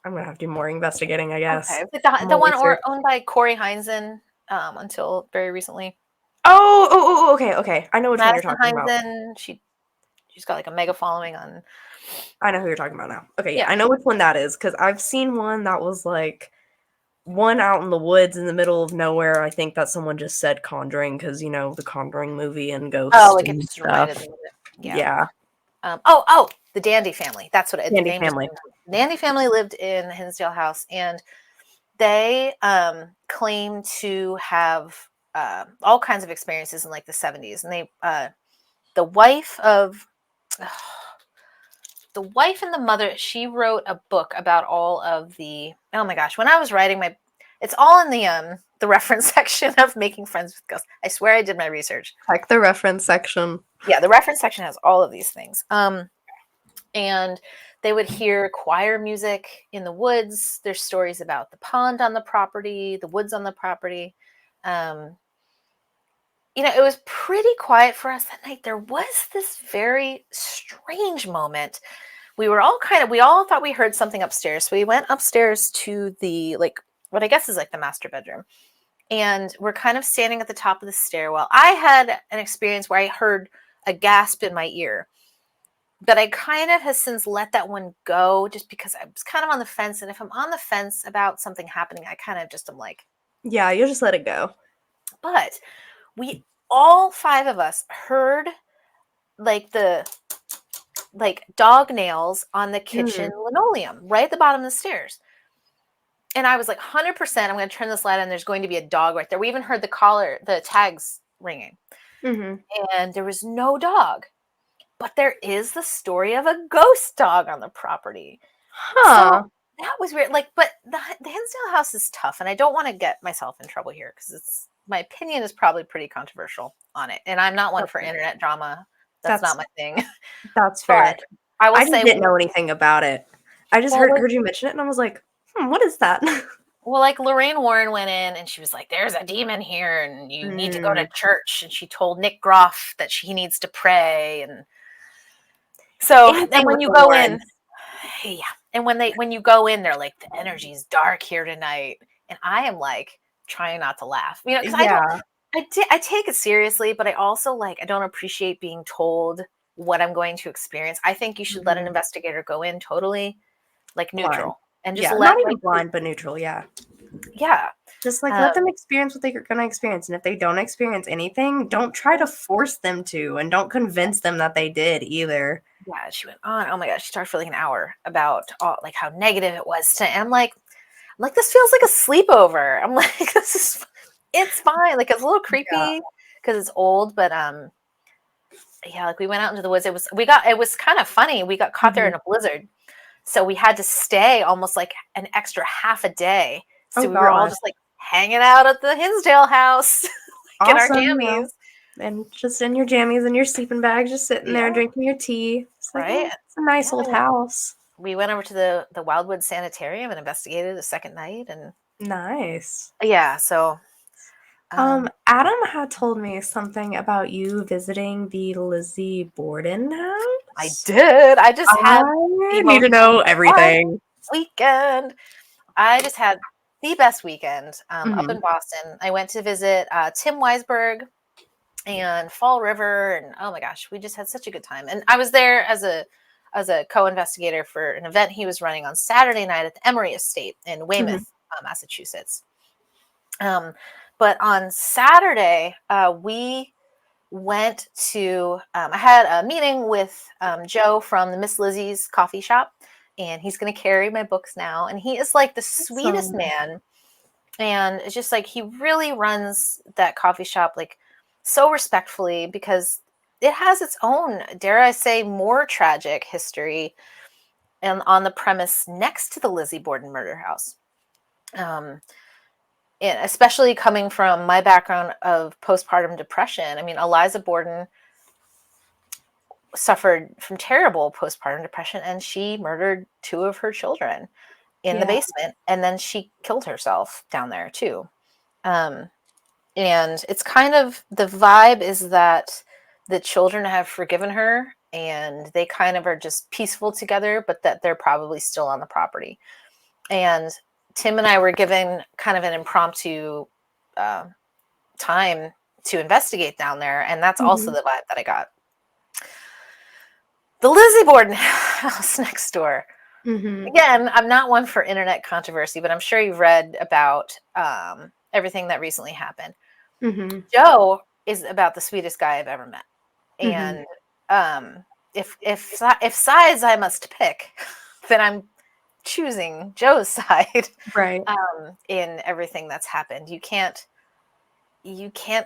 A: I'm gonna have to do more investigating, I guess.
B: Okay, but the
A: More
B: one
A: research.
B: owned by Corey Heinzen until very recently.
A: Okay, okay. I know which one you're
B: Madison
A: talking about.
B: Heinzen, she's got like a mega following on.
A: I know who you're talking about now. Okay, yeah,
B: Yeah.
A: I know which one that is because I've seen one that was like one out in the woods in the middle of nowhere. I think that someone just said Conjuring because the Conjuring movie and
B: Oh,
A: Ghost
B: like it
A: and
B: just reminded
A: stuff.
B: me of it. Yeah.
A: Yeah,
B: The Dandy family. That's what the
A: Candy
B: name just
A: Family.
B: came to me. The Dandy family lived in the Hinsdale house, and they claim to have all kinds of experiences in like the 70s. And they, the wife of, the wife and the mother, she wrote a book about all of the, oh my gosh, when I was writing it's all in the reference section of Making Friends with Ghosts. I swear I did my research.
A: Check the reference section.
B: Yeah, the reference section has all of these things. And they would hear choir music in the woods. There's stories about the pond on the property, the woods on the property. Um, it was pretty quiet for us that night. There was this very strange moment. We all thought we heard something upstairs. So we went upstairs to the, like, what I guess is like the master bedroom. And we're kind of standing at the top of the stairwell. I had an experience where I heard a gasp in my ear, but I kind of has since let that one go just because I was kind of on the fence. And if I'm on the fence about something happening, I kind of just am like,
A: Yeah, you'll just let it go.
B: but we all five of us heard like the dog nails on the kitchen
A: Mm,
B: linoleum right at the bottom of the stairs. And I was like, 100%, I'm going to turn this light on. There's going to be a dog right there. We even heard the tags ringing.
A: mm-hmm.
B: And there was no dog. But there is the story of a ghost dog on the property. So
A: Huh.
B: that was weird. Like, but the Hinsdale house is tough. And I don't want to get myself in trouble here because my opinion is probably pretty controversial on it. And I'm not one for
A: Okay.
B: internet drama. That's not
A: That's
B: my thing.
A: that's fair.
B: But I will
A: I just
B: say,
A: didn't know anything about it. I just
B: well,
A: heard you mention it, and I was like, what is that?
B: like Lorraine Warren went in and she was like, there's a demon here and you need to go to
A: Mm.
B: church. And she told Nick Groff that he needs to pray. And so then
A: Anything
B: when
A: with
B: you
A: the
B: go in,
A: Warrens.
B: yeah. And when you go in, they're like, the energy's dark here tonight. And I am like trying not to laugh, because
A: Yeah.
B: I take it seriously, but I also I don't appreciate being told what I'm going to experience. I think you should let an
A: Mhm.
B: investigator go in totally like
A: Blind.
B: neutral and just
A: Yeah, not
B: let
A: even blind, but neutral. Yeah.
B: yeah.
A: Just like let
B: Um,
A: them experience what they're gonna experience. And if they don't experience anything, don't try to force them to, and don't convince them that they did either.
B: yeah, she went on. Oh my gosh, she talked for like an hour about like how negative it was. And I'm like, this feels like a sleepover. I'm like, it's fine. Like it's a little
A: Yeah.
B: creepy because it's old, but yeah, like we went out into the woods. It was kind of funny. We got caught there
A: Mhm.
B: in a blizzard, so we had to stay almost like an extra half a day.
A: Oh
B: So we were all
A: gosh.
B: just like hanging out at the Hinsdale house, like in our
A: Awesome,
B: jammies,
A: and just in your jammies and your sleeping bag, just sitting there
B: yeah,
A: drinking your tea. It's like,
B: right,
A: it's a nice
B: yeah.
A: old house.
B: We went over to the Wildwood Sanitarium and investigated the second night, and
A: Nice.
B: yeah, so
A: Adam had told me something about you visiting the Lizzie Borden
B: I
A: house.
B: did. I just had
A: I
B: the
A: need
B: most
A: to know
B: fun
A: everything.
B: weekend. I just had the best weekend up in
A: Mhm.
B: Boston. I went to visit Tim Weisberg and Fall River, and oh my gosh, we just had such a good time. And I was there as a co-investigator for an event he was running on Saturday night at the Emory Estate in
A: Mhm.
B: Weymouth, Massachusetts. But on Saturday, we went to I had a meeting with Joe from the Miss Lizzie's coffee shop, and he's going to carry my books now, and he is like the sweetest
A: Awesome.
B: man, and it's just like he really runs that coffee shop like so respectfully because it has its own, dare I say, more tragic history and on the premise next to the Lizzie Borden murder house. um, and especially coming from my background of postpartum depression. I mean, Eliza Borden suffered from terrible postpartum depression and she murdered two of her children in the
A: Yeah.
B: basement, and then she killed herself down there too. Um, and it's kind of the vibe is that the children have forgiven her and they kind of are just peaceful together, but that they're probably still on the property. And Tim and I were given kind of an impromptu time to investigate down there, and that's also
A: Mhm.
B: the vibe that I got. The Lizzie Borden house next door.
A: Mhm.
B: Again, I'm not one for internet controversy, but I'm sure you've read about everything that recently happened.
A: Mhm.
B: Joe is about the sweetest guy I've ever met,
A: Mhm.
B: and if sides I must pick, then I'm choosing Joe's side
A: Right.
B: in everything that's happened. You can't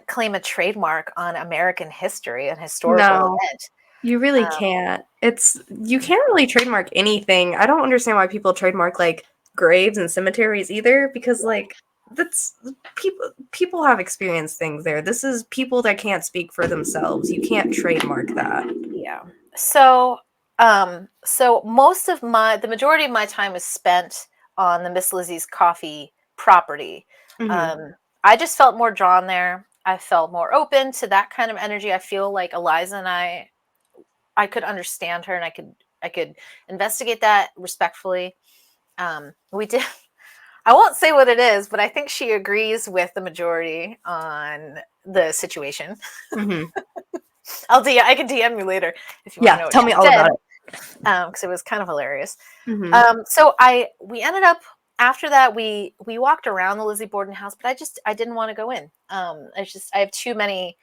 B: claim a trademark on American history, an historical
A: No.
B: event.
A: You really
B: Um,
A: can't. You can't really trademark anything. I don't understand why people trademark like graves and cemeteries either, because like that's people have experienced things there. This is people that can't speak for themselves. You can't trademark that.
B: yeah. So most of the majority of my time is spent on the Miss Lizzie's Coffee property.
A: Mhm.
B: Um, I just felt more drawn there. I felt more open to that kind of energy. I feel like Eliza and I could understand her, and I could investigate that respectfully. We did. I won't say what it is, but I think she agrees with the majority on the situation.
A: Mhm.
B: I can DM you later if you want to
A: Yeah,
B: know what
A: tell
B: she
A: me all
B: said,
A: about it.
B: because it was kind of hilarious.
A: Mhm.
B: So we ended up after that we walked around the Lizzie Borden house, but I didn't want to go in. I have too many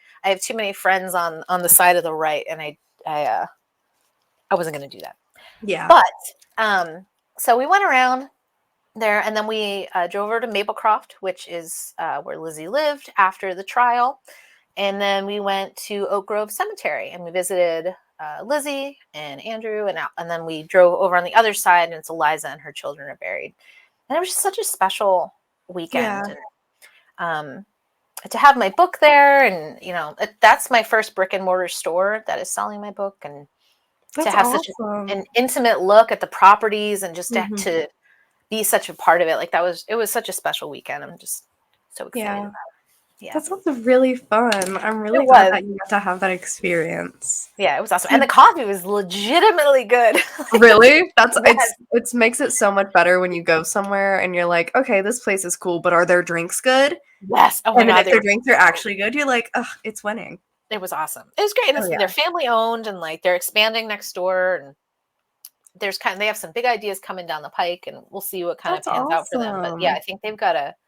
B: friends on the side of the right, and I wasn't going to do that.
A: Yeah.
B: But so we went around there, and then we drove over to Maplecroft, which is where Lizzie lived after the trial. And then we went to Oak Grove Cemetery, and we visited Lizzie and Andrew, and then we drove over on the other side, and it's Eliza and her children are buried. And it was just such a special weekend.
A: Yeah.
B: And to have my book there, and that's my first brick and mortar store that is selling my book, and to
A: That's
B: have such
A: awesome.
B: an intimate look at the properties, and just
A: Mhm.
B: to be such a part of it, like it was such a special weekend. I'm just so excited
A: Yeah.
B: about it. Yeah,
A: That sounds really fun. I'm
B: it
A: really glad
B: was.
A: that you got to have that experience.
B: Yeah, it was awesome, and the
A: Did
B: coffee was legitimately good.
A: Really? That's
B: Yes,
A: it's makes it so much better when you go somewhere and you're like, "Okay, this place is cool, but are their drinks good?"
B: yes. Oh my
A: And then
B: god,
A: if
B: they
A: their
B: were
A: drinks are
B: so.
A: actually good, you're like, "Ugh, it's winning."
B: It was awesome. It was great, and
A: Oh,
B: they're
A: yeah.
B: family owned, and like they're expanding next door, and they have some big ideas coming down the pike, and we'll see what kind of
A: That's
B: pans out for them. But yeah, I
A: awesome.
B: think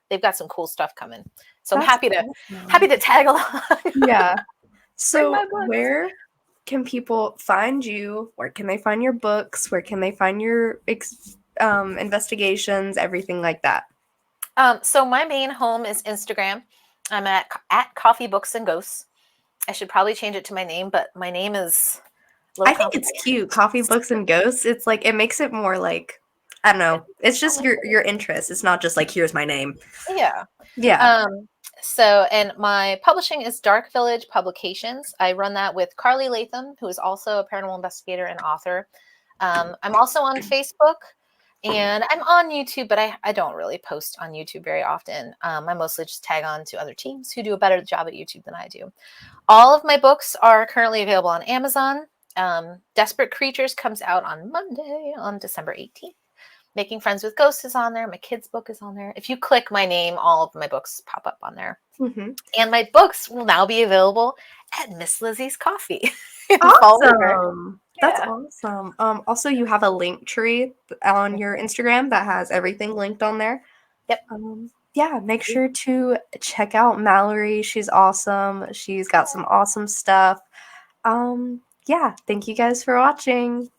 B: they've got some cool stuff coming. So I'm
A: That's
B: happy
A: awesome.
B: to tag along.
A: Yeah.
B: Bring
A: So,
B: my books.
A: where can people find you? Where can they find your books? Where can they find your investigations, everything like that?
B: So my main home is Instagram. I'm at Coffee Books and Ghosts. I should probably change it to my name, but my name is a little
A: I think it's
B: complicated.
A: cute. Coffee, books, and ghosts. It's like it makes it more like I don't know. It's
B: I'll
A: just
B: make
A: your interest. It's not just like here's my name.
B: Yeah.
A: Yeah.
B: Um, and my publishing is Dark Village Publications. I run that with Carly Latham, who is also a paranormal investigator and author. I'm also on Facebook, and I'm on YouTube, but I don't really post on YouTube very often. I mostly just tag on to other teams who do a better job at YouTube than I do. All of my books are currently available on Amazon. Desperate Creatures comes out on Monday, on December 18th. Making Friends with Ghosts is on there. My kids' book is on there. If you click my name, all of my books pop up on there.
A: Hmm.
B: And my books will now be available at Miss Lizzie's Coffee in Fall River.
A: Awesome. That's
B: Yeah.
A: awesome. Also, you have a link tree on your Instagram that has everything linked on there.
B: Yep.
A: Yeah, make sure to check out Mallory. She's awesome. She's got some awesome stuff. Yeah, thank you guys for watching.